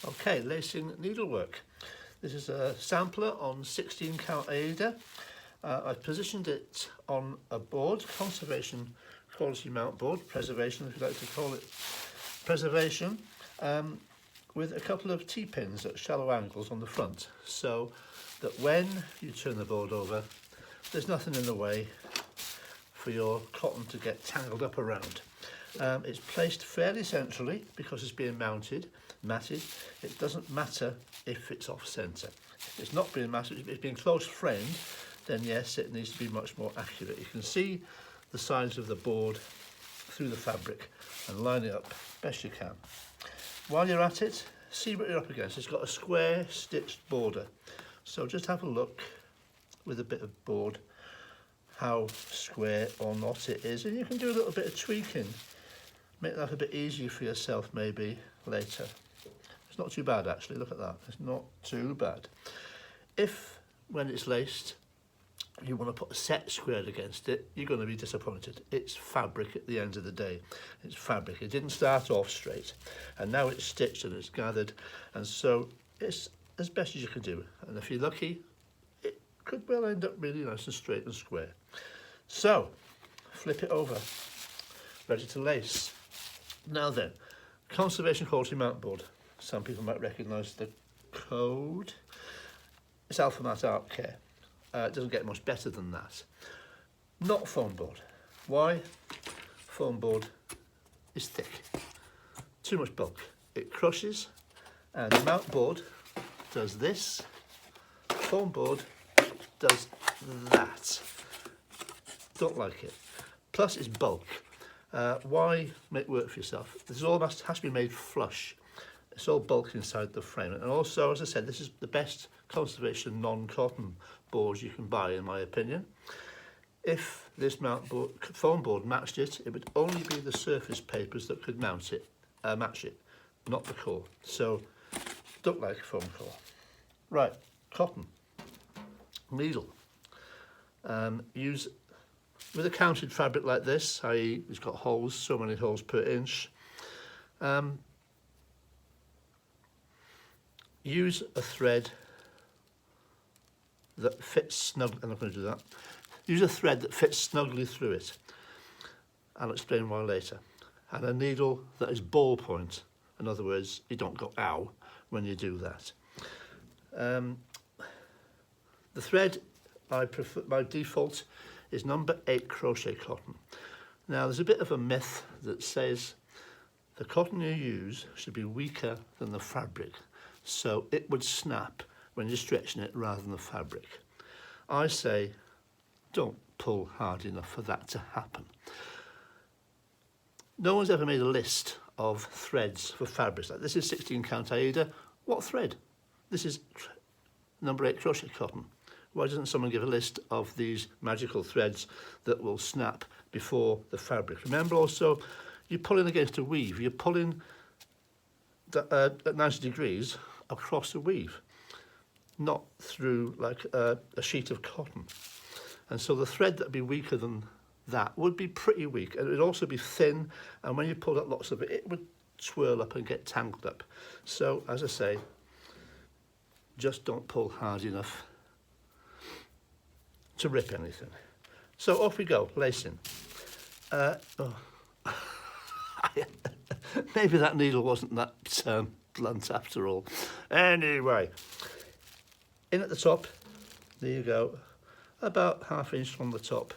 Okay, lacing needlework. This is a sampler on 16 count Aida. I've positioned it on a board, conservation quality mount board, preservation if you like to call it preservation, with a couple of T-pins at shallow angles on the front, so that when you turn the board over, there's nothing in the way for your cotton to get tangled up around. It's placed fairly centrally because it's being matted. It doesn't matter if it's off centre. If it's not being matted, if it's being close framed, then yes, it needs to be much more accurate. You can see the sides of the board through the fabric and line it up best you can. While you're at it, see what you're up against. It's got a square stitched border. So just have a look with a bit of board how square or not it is, and you can do a little bit of tweaking. Make that a bit easier for yourself maybe later. It's not too bad actually, look at that, it's not too bad. If, when it's laced, you want to put a set squared against it, you're going to be disappointed. It's fabric at the end of the day. It's fabric. It didn't start off straight, and now it's stitched and it's gathered, and so it's as best as you can do. And if you're lucky, it could well end up really nice and straight and square. So, flip it over, ready to lace. Now then, conservation quality mount board. Some people might recognise the code. It's Alphamat Art Care. It doesn't get much better than that. Not foam board. Why? Foam board is thick. Too much bulk. It crushes, and the mount board does this. Foam board does that. Don't like it. Plus it's bulk. Why make work for yourself? This all has to be made flush. It's all bulk inside the frame. And also, as I said, this is the best conservation non-cotton boards you can buy, in my opinion. If this foam board matched it, it would only be the surface papers that could match it, not the core. So, don't like foam core. Right, cotton, needle. Use with a counted fabric like this, i.e. it's got holes, so many holes per inch. Use a thread that fits snugly. I'm not going to do that. Use a thread that fits snugly through it. I'll explain why later. And a needle that is ballpoint. In other words, you don't go ow when you do that. The thread I prefer, by default, is number 8 crochet cotton. Now there's a bit of a myth that says the cotton you use should be weaker than the fabric, so it would snap when you're stretching it rather than the fabric. I say don't pull hard enough for that to happen. No one's ever made a list of threads for fabrics. Like this is 16 count Aida. What thread? This is number 8 crochet cotton. Why doesn't someone give a list of these magical threads that will snap before the fabric? Remember also, you're pulling against a weave. You're pulling at 90 degrees across a weave, not through like a sheet of cotton. And so the thread that would be weaker than that would be pretty weak. And it would also be thin, and when you pulled out lots of it, it would swirl up and get tangled up. So, as I say, just don't pull hard enough to rip anything. So off we go, lacing. Maybe that needle wasn't that blunt after all. Anyway, in at the top, there you go, about ½ inch from the top.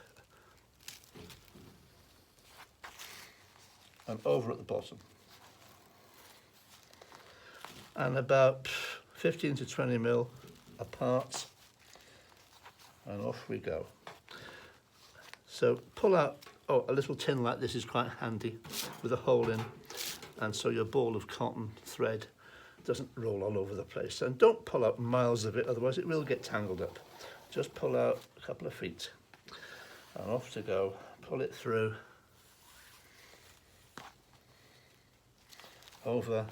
And over at the bottom. And about 15 to 20 mil apart. And off we go. So pull out, a little tin like this is quite handy with a hole in, and so your ball of cotton thread doesn't roll all over the place. And don't pull out miles of it, otherwise it will get tangled up. Just pull out a couple of feet and off to go. Pull it through, over,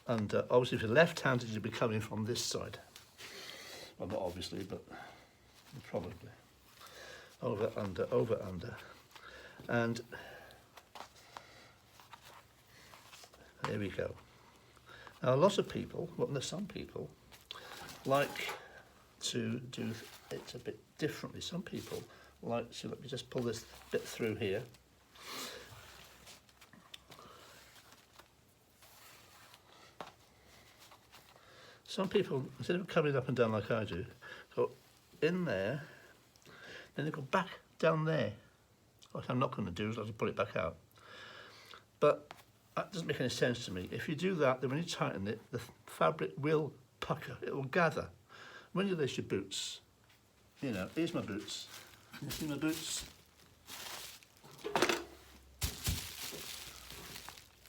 under. Obviously if you're left-handed you'll be coming from this side. Well, not obviously, but probably. Over, under. And there we go. Now a lot of people, well there's some people, like to do it a bit differently. Some people like to, let me just pull this bit through here. Some people, instead of coming up and down like I do, go in there, then they go back down there. What I'm not going to do is I'll just pull it back out. But that doesn't make any sense to me. If you do that, then when you tighten it, the fabric will pucker, it will gather. When you lace your boots, you know, here's my boots. Can you see my boots?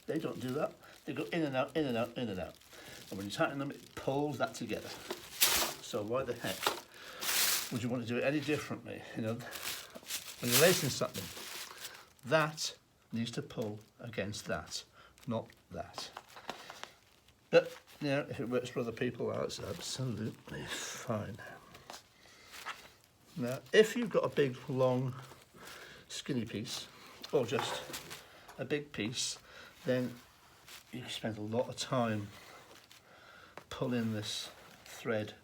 They don't do that. They go in and out, in and out, in and out. And when you tighten them, it pulls that together. So why the heck would you want to do it any differently? You know, when you're lacing something, that needs to pull against that, not that. But, you know, if it works for other people, that's absolutely fine. Now, if you've got a big, long, skinny piece, or just a big piece, then you spend a lot of time pulling this thread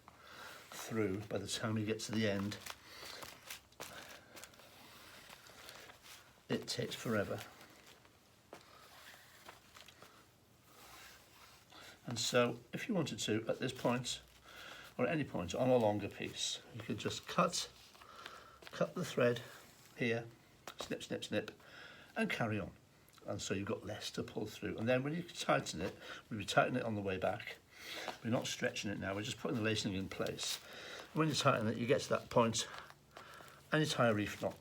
through. By the time you get to the end, it takes forever. And so if you wanted to, at this point, or at any point on a longer piece, you could just cut the thread here, snip, snip, snip, and carry on. And so you've got less to pull through. And then when you tighten it, we'll be tightening it on the way back. We're not stretching it now, we're just putting the lacing in place. When you tighten it, you get to that point and you tie a reef knot.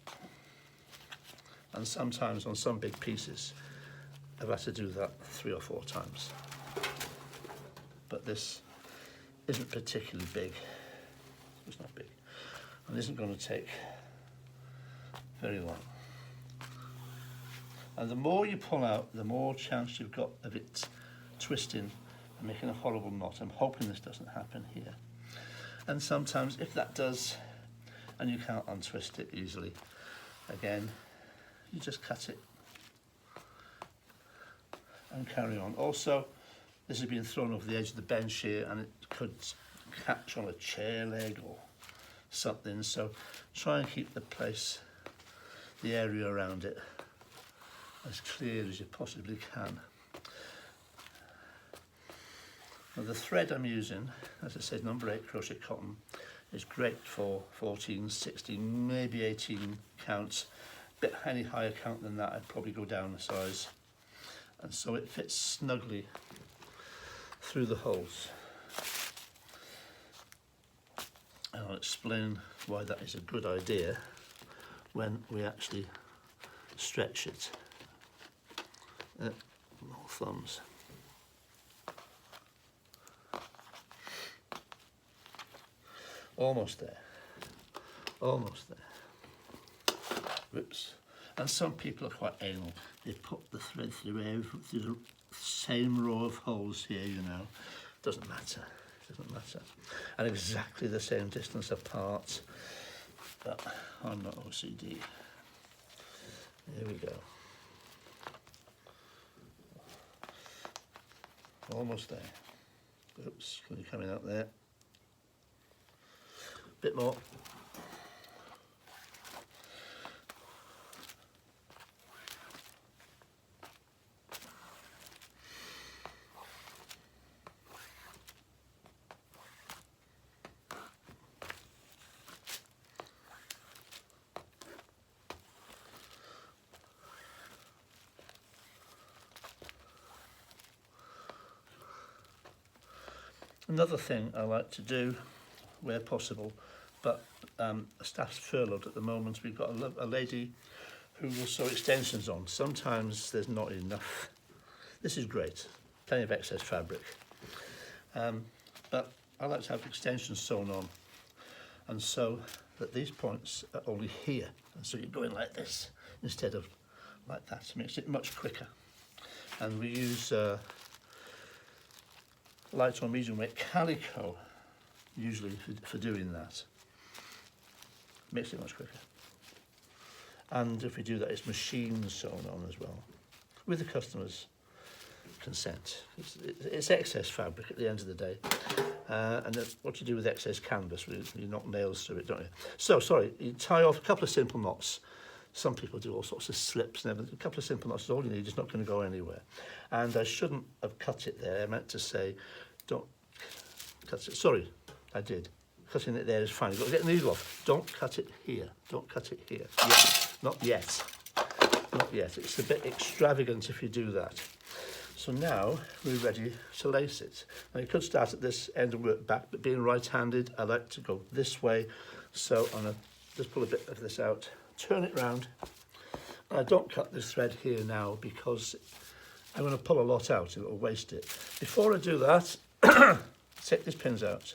And sometimes on some big pieces, I've had to do that 3 or 4 times. But this isn't particularly big. It's not big. And isn't going to take very long. And the more you pull out, the more chance you've got of it twisting and making a horrible knot. I'm hoping this doesn't happen here. And sometimes if that does, and you can't untwist it easily, again, you just cut it and carry on. Also, this is being thrown over the edge of the bench here and it could catch on a chair leg or something, so try and keep the area around it as clear as you possibly can. Now the thread I'm using, as I said, number 8 crochet cotton, is great for 14, 16, maybe 18 counts. Bit any higher count than that, I'd probably go down a size. And so it fits snugly through the holes. And I'll explain why that is a good idea when we actually stretch it. More thumbs. Almost there. Almost there. Whoops. And some people are quite anal. They put the thread through the same row of holes here, you know. Doesn't matter. Doesn't matter. And exactly the same distance apart. But I'm not OCD. Here we go. Almost there. Oops, can you coming out there? Bit more. Another thing I like to do, where possible, but staff's furloughed at the moment. We've got a lady who will sew extensions on. Sometimes there's not enough. This is great, plenty of excess fabric. But I like to have extensions sewn on, and so that these points are only here. And so you're going like this instead of like that. It makes it much quicker. And we use light or medium weight calico usually for doing that. Makes it much quicker. And if we do that, it's machine sewn on as well, with the customer's consent. It's excess fabric at the end of the day. And then what you do with excess canvas, you knock nails through it, don't you? So, sorry, you tie off a couple of simple knots. Some people do all sorts of slips and everything. A couple of simple knots is all you need. It's not going to go anywhere. And I shouldn't have cut it there. I meant to say, don't cut it. Sorry, I did. Cutting it there is fine. You've got to get the needle off. Don't cut it here. Don't cut it here. Yet. Not yet. Not yet. It's a bit extravagant if you do that. So now we're ready to lace it. Now you could start at this end and work back, but being right-handed, I like to go this way. So I'm going to just pull a bit of this out, turn it round. I don't cut this thread here now because I'm going to pull a lot out and it will waste it. Before I do that, take these pins out.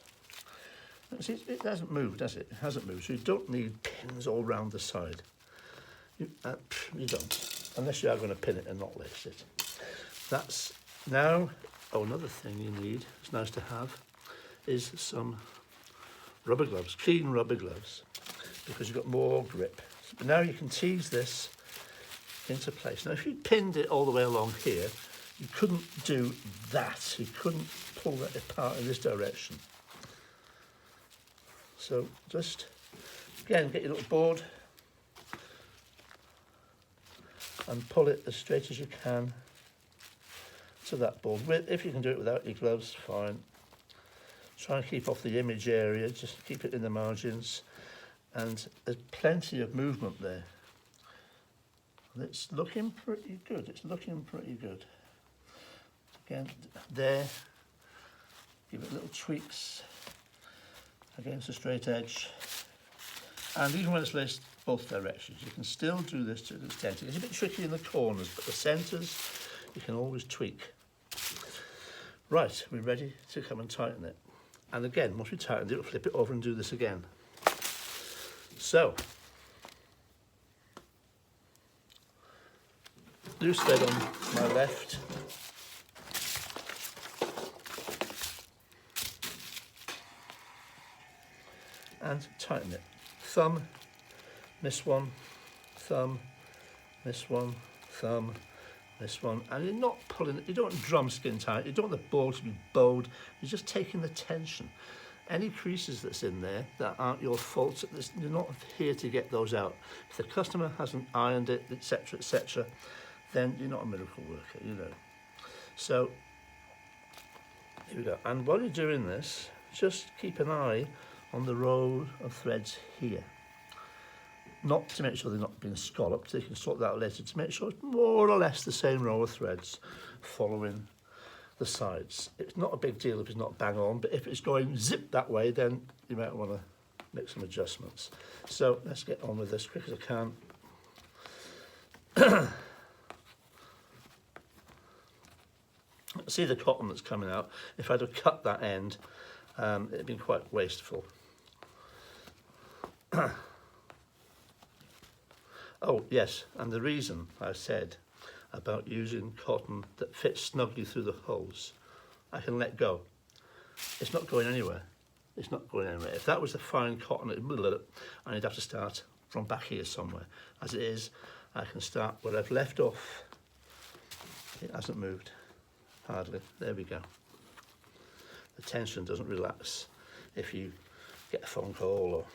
See, it hasn't moved, has it? It hasn't moved, so you don't need pins all round the side. You don't, unless you are going to pin it and not lace it. That's now, another thing you need, it's nice to have, is some rubber gloves, clean rubber gloves, because you've got more grip. But now you can tease this into place. Now if you pinned it all the way along here, you couldn't do that. You couldn't pull that apart in this direction. So just, again, get your little board and pull it as straight as you can to that board. If you can do it without your gloves, fine. Try and keep off the image area, just keep it in the margins. And there's plenty of movement there. And it's looking pretty good, it's looking pretty good. Again, there, give it little tweaks against the straight edge. And even when it's laced both directions, you can still do this to an extent. It's a bit tricky in the corners, but the centres, you can always tweak. Right, we're ready to come and tighten it. And again, once we tighten it, we'll flip it over and do this again. So, loose thread on my left. And tighten it. Thumb, miss one, thumb, miss one, thumb, miss one. And you're not pulling it, you don't want drum skin tight, you don't want the ball to be bowed, you're just taking the tension. Any creases that's in there that aren't your fault, you're not here to get those out. If the customer hasn't ironed it, etc., then you're not a miracle worker, you know. So, here we go. And while you're doing this, just keep an eye on the row of threads here. Not to make sure they're not being scalloped, you can sort that out later, to make sure it's more or less the same row of threads following the sides. It's not a big deal if it's not bang on, but if it's going zip that way, then you might want to make some adjustments. So let's get on with this as quick as I can. See the cotton that's coming out. If I'd have cut that end, it'd been quite wasteful. Oh yes, and the reason I said about using cotton that fits snugly through the holes, I can let go. It's not going anywhere. It's not going anywhere. If that was the fine cotton, I'd have to start from back here somewhere. As it is, I can start where I've left off. It hasn't moved, hardly. There we go. The tension doesn't relax if you get a phone call or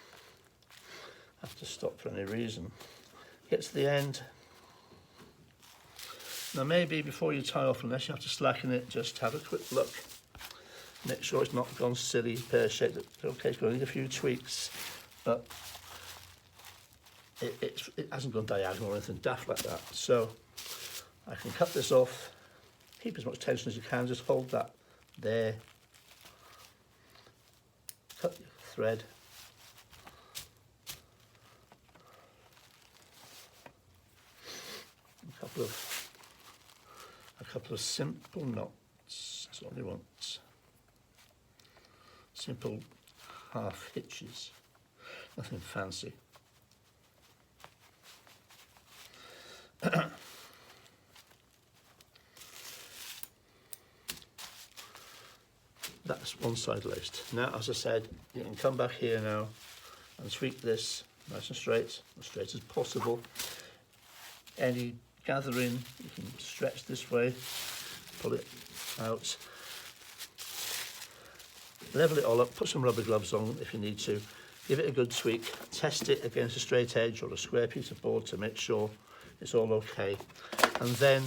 have to stop for any reason. Get to the end. Now maybe before you tie off, unless you have to slacken it, just have a quick look. Make sure it's not gone silly, pear-shaped. Okay, it's going to need a few tweaks, but it hasn't gone diagonal or anything daft like that. So I can cut this off, keep as much tension as you can, just hold that there. Cut your thread. A couple of simple knots, that's all you want. Simple half hitches, nothing fancy. That's one side laced. Now, as I said, you can come back here now and sweep this nice and straight as possible. Any gathering, you can stretch this way, pull it out, level it all up, put some rubber gloves on if you need to, give it a good tweak, test it against a straight edge or a square piece of board to make sure it's all okay, and then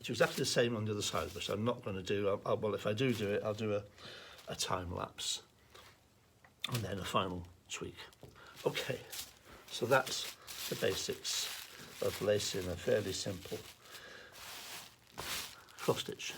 do exactly the same on the other side, which I'm not going to do. Well, if I do it, I'll do a time lapse and then a final tweak. Okay, so that's the basics of lacing a fairly simple cross stitch.